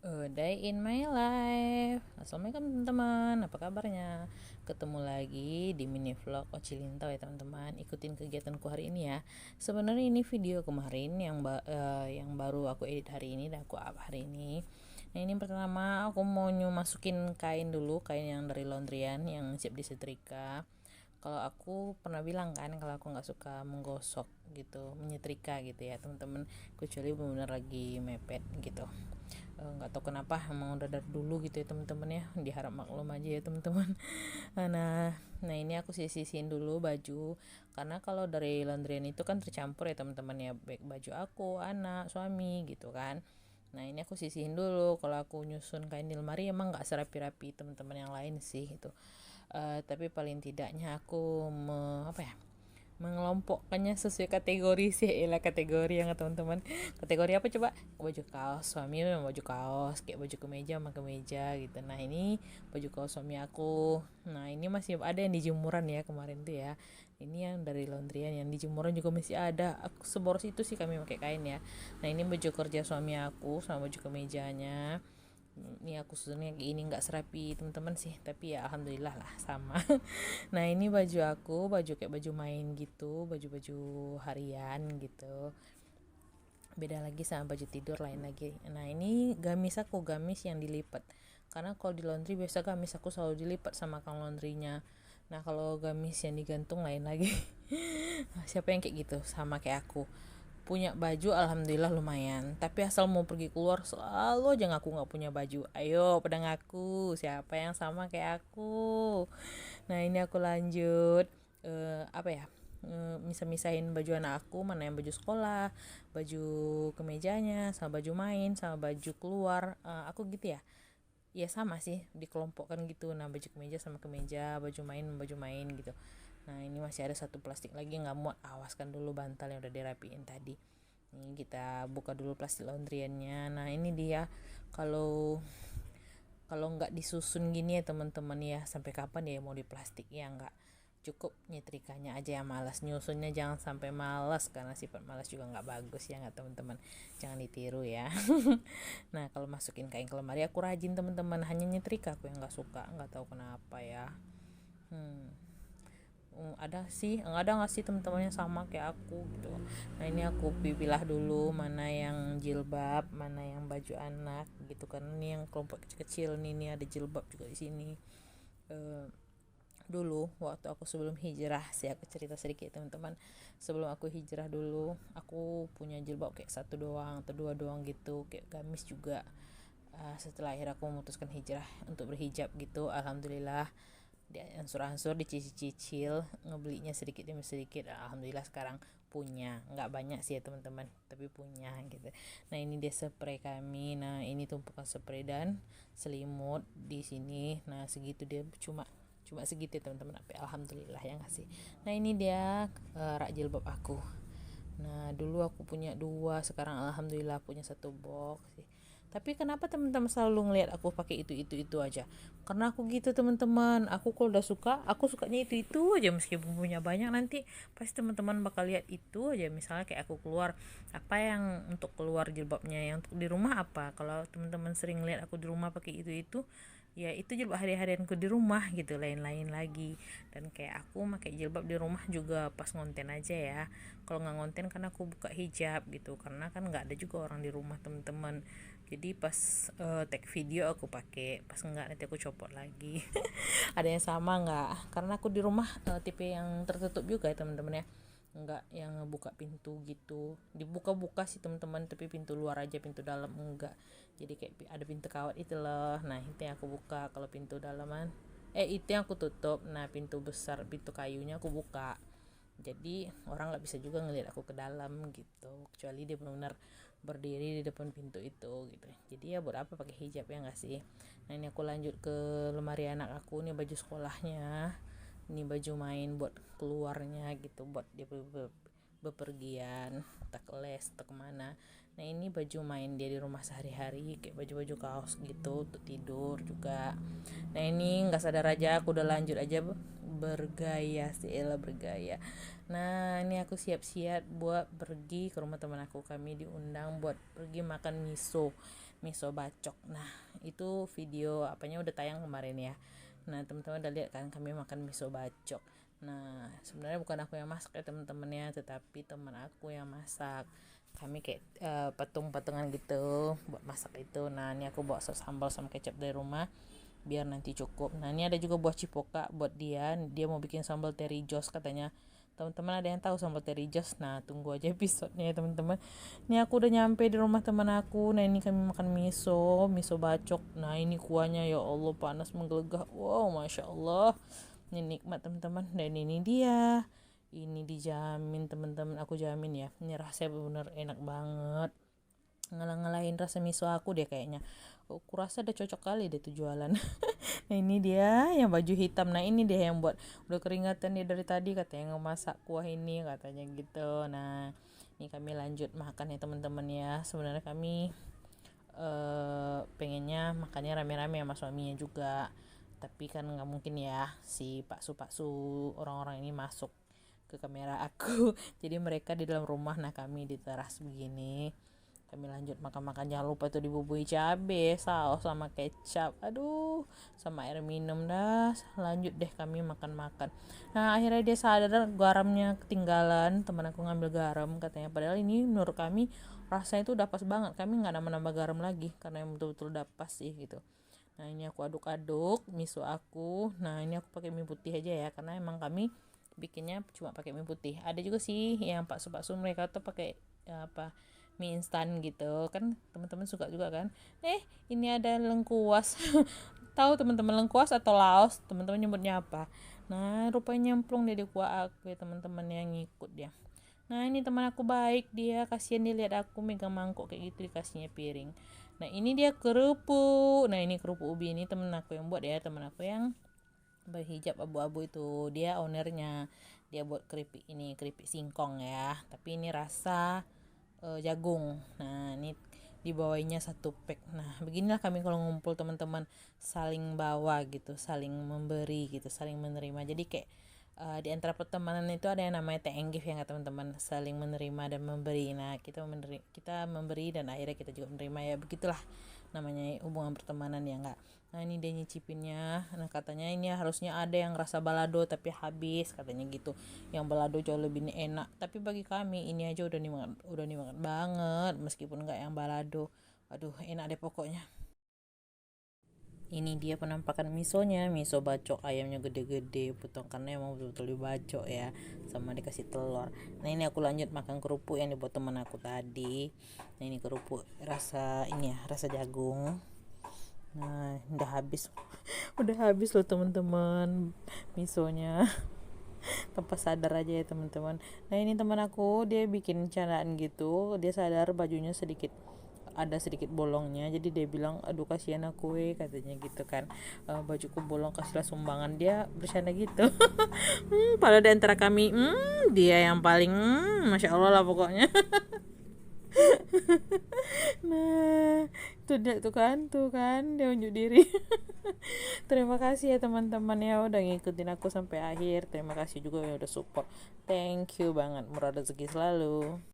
A day in my life. Assalamualaikum teman-teman, apa kabarnya? Ketemu lagi di mini vlog Ocilintau ya teman-teman. Ikutin kegiatanku hari ini ya. Sebenarnya ini video kemarin yang baru aku edit hari ini dan aku up hari ini. Nah ini pertama aku mau masukin kain dulu, kain yang dari laundryan yang siap disetrika. Kalau aku pernah bilang kan kalau aku nggak suka menggosok gitu, menyetrika gitu ya teman-teman, kecuali benar-benar lagi mepet gitu. Nggak tahu kenapa emang udah dari dulu gitu ya teman-teman ya, diharap maklum aja ya teman-teman. Nah ini aku sisihin dulu baju, karena kalau dari laundryan itu kan tercampur ya teman-teman ya, baik baju aku, anak, suami gitu kan. Nah ini aku sisihin dulu. Kalau aku nyusun kain di lemari emang nggak serapi-rapi teman-teman yang lain sih itu. Tapi paling tidaknya aku apa ya, mengelompokkannya sesuai kategori sih. Lah kategori yang teman-teman, kategori apa coba? Baju kaos suami memang baju kaos, kayak baju kemeja sama kemeja gitu. Nah ini baju kaos suami aku. Nah ini masih ada yang di jemuran ya kemarin tuh ya. Ini yang dari laundryan, yang di jemuran juga masih ada. Aku seboros itu sih kami pakai kain ya. Nah ini baju kerja suami aku sama baju kemejanya. Ini aku susunnya kayak ini, nggak serapi teman-teman sih, tapi ya alhamdulillah lah sama. Nah ini baju aku, baju kayak baju main gitu, baju-baju harian gitu, beda lagi sama baju tidur lain lagi. Nah ini gamis aku, gamis yang dilipat, karena kalau di laundry biasa gamis aku selalu dilipat sama kang laundrynya. Nah kalau gamis yang digantung lain lagi. Siapa yang kayak gitu sama kayak aku? Punya baju alhamdulillah lumayan, tapi asal mau pergi keluar selalu aja ngaku nggak punya baju. Ayo pada ngaku, siapa yang sama kayak aku? Nah ini aku lanjut, apa ya, misah-misahin baju anak aku, mana yang baju sekolah, baju kemejanya, sama baju main, sama baju keluar. Aku gitu ya, ya sama sih dikelompokkan gitu. Nah baju kemeja sama kemeja, baju main gitu. Nah ini masih ada satu plastik lagi nggak muat, awaskan dulu bantal yang udah dirapiin tadi. Ini kita buka dulu plastik laundryannya. Nah ini dia, kalau kalau nggak disusun gini ya teman-teman ya, sampai kapan ya mau di plastik ya? Nggak cukup nyetrikanya aja yang malas, nyusunnya jangan sampai malas, karena sifat malas juga nggak bagus ya nggak teman-teman, jangan ditiru ya. Nah kalau masukin kain ke lemari aku rajin teman-teman, hanya nyetrika aku yang nggak suka, nggak tahu kenapa ya. Ada sih, ada nggak sih teman-teman yang sama kayak aku gitu. Nah ini aku pilah dulu mana yang jilbab, mana yang baju anak gitu kan. Ini yang kelompok kecil-kecil nih ada jilbab juga di sini. Eh, Dulu waktu aku sebelum hijrah sih, aku cerita sedikit teman-teman. Sebelum aku hijrah dulu, aku punya jilbab kayak satu doang atau dua doang gitu, kayak gamis juga. Setelah akhir aku memutuskan hijrah untuk berhijab gitu, alhamdulillah diansur-ansur, dicicil-cicil, ngebelinya sedikit demi sedikit, alhamdulillah sekarang punya. Nggak banyak sih ya teman-teman, tapi punya gitu. Nah ini dia spray kami. Nah ini tumpukan spray dan selimut di sini. Nah segitu dia, cuma cuma segitu ya teman-teman, tapi alhamdulillah ya ngasih. Nah ini dia rak jilbab aku. Nah dulu aku punya dua, sekarang alhamdulillah punya satu box sih. Tapi kenapa teman-teman selalu ngelihat aku pakai itu aja? Karena aku gitu teman-teman. Aku kalau udah suka, aku sukanya itu aja, meskipun punya banyak nanti pasti teman-teman bakal lihat itu aja. Misalnya kayak aku keluar, apa yang untuk keluar jilbabnya, yang untuk di rumah apa? Kalau teman-teman sering lihat aku di rumah pakai itu, ya itu jilbab hari-harianku di rumah gitu, lain-lain lagi. Dan kayak aku pakai jilbab di rumah juga pas ngonten aja ya. Kalau nggak ngonten kan aku buka hijab gitu, karena kan nggak ada juga orang di rumah teman-teman. Jadi pas tag video aku pakai, pas nggak nanti aku copot lagi. Ada yang sama nggak? Karena aku di rumah tipe yang tertutup juga ya teman-teman ya, nggak yang ngebuka pintu gitu. Dibuka-buka sih teman-teman, tapi pintu luar aja, pintu dalam enggak. Jadi kayak ada pintu kawat itu loh, nah itu yang aku buka. Kalau pintu dalaman itu yang aku tutup. Nah pintu besar, pintu kayunya aku buka, jadi orang nggak bisa juga ngelihat aku ke dalam gitu, kecuali dia benar-benar berdiri di depan pintu itu gitu. Jadi ya buat apa pakai hijab ya nggak sih. Nah ini aku lanjut ke lemari anak aku. Ini baju sekolahnya, ini baju main buat keluarnya gitu, buat dia bepergian, tak les tak kemana. Nah ini baju main dia di rumah sehari-hari, kayak baju-baju kaos gitu untuk tidur juga. Nah ini nggak sadar aja aku udah lanjut aja bergaya sih, Ella bergaya. Nah ini aku siap-siap buat pergi ke rumah teman aku, kami diundang buat pergi makan miso. miso bacok. Nah itu video apanya udah tayang kemarin ya. Nah teman-teman udah lihat kan kami makan miso bacok. Nah sebenarnya bukan aku yang masak ya teman-temannya, tetapi teman aku yang masak. Kami kayak patung-patungan gitu buat masak itu. Nah ini aku bawa sos sambal sama kecap dari rumah biar nanti cukup. Nah ini ada juga buah cipoka buat dia mau bikin sambal teri jos katanya. Teman-teman ada yang tahu sambal teri jos? Nah tunggu aja episodenya ya teman-teman. Ini aku udah nyampe di rumah teman aku. Nah ini kami makan miso bacok. Nah ini kuahnya ya Allah panas menggelegar. Wow masya Allah, ini nikmat teman-teman. Dan ini dia, ini dijamin teman-teman, aku jamin ya, ini rasanya benar enak banget, ngalah-ngalahin rasa miso aku deh kayaknya. Aku rasa udah cocok kali deh tuh jualan. Nah ini dia yang baju hitam. Nah ini dia yang buat udah keringatan dia dari tadi, katanya ngemasak kuah ini katanya gitu. Nah ini kami lanjut makan ya teman-teman ya. Sebenarnya kami pengennya makannya rame-rame sama suaminya juga, tapi kan nggak mungkin ya si paksu orang-orang ini masuk ke kamera aku. Jadi mereka di dalam rumah, nah kami di teras begini. Kami lanjut makan-makan, jangan lupa tuh dibubuhi cabe, saus sama kecap, aduh, sama air minum dah. Lanjut deh kami makan-makan. Nah akhirnya dia sadar garamnya ketinggalan, teman aku ngambil garam katanya, padahal ini menurut kami rasanya itu udah pas banget, kami nggak nambah garam lagi karena yang betul-betul udah pas sih gitu. Nah ini aku aduk-aduk miso aku. Nah ini aku pakai mie putih aja ya, karena emang kami bikinnya cuma pakai mie putih. Ada juga sih yang paksu mereka tuh pakai mie instan gitu kan, teman-teman suka juga kan. Ini ada lengkuas. Tahu teman-teman lengkuas atau laos teman-teman nyebutnya apa? Nah rupanya nyemplung dia di kuah aku ya teman-teman, yang ngikut dia. Nah ini teman aku baik, dia kasihan, dia lihat aku megang mangkok kayak gitu dikasihnya piring. Nah ini dia kerupuk. Nah ini kerupuk ubi, ini teman aku yang buat ya, teman aku yang berhijab abu-abu itu, dia ownernya. Dia buat keripik ini, keripik singkong ya, tapi ini rasa jagung. Nah ini dibawainya satu pack. Nah beginilah kami kalau ngumpul teman-teman, saling bawa gitu, saling memberi gitu, saling menerima. Jadi kayak di antara pertemanan itu ada yang namanya TNGIF ya teman-teman, saling menerima dan memberi. Nah kita memberi dan akhirnya kita juga menerima ya, begitulah namanya hubungan pertemanan ya enggak. Nah ini dia nyicipinnya. Nah katanya ini harusnya ada yang rasa balado tapi habis katanya gitu, yang balado jauh lebih enak, tapi bagi kami ini aja udah dimakan banget meskipun nggak yang balado. Aduh enak deh pokoknya. Ini dia penampakan misonya, miso bacok, ayamnya gede-gede potongkannya emang betul-betul dibacok ya, sama dikasih telur. Nah ini aku lanjut makan kerupuk yang dibuat teman aku tadi. Nah ini kerupuk rasa ini ya, rasa jagung. Nah udah habis udah habis loh teman-teman misonya. Tanpa sadar aja ya teman-teman. Nah ini teman aku, dia bikin candaan gitu, dia sadar bajunya ada sedikit bolongnya, jadi dia bilang aduh kasihan aku katanya gitu kan, bajuku bolong kasihlah sumbangan, dia bercanda gitu. Padahal di antara kami dia yang paling masya Allah lah pokoknya. Nah itu dia tuh kan dia unjuk diri. Terima kasih ya teman-teman ya udah ngikutin aku sampai akhir. Terima kasih juga ya udah support, thank you banget, murah rezeki selalu.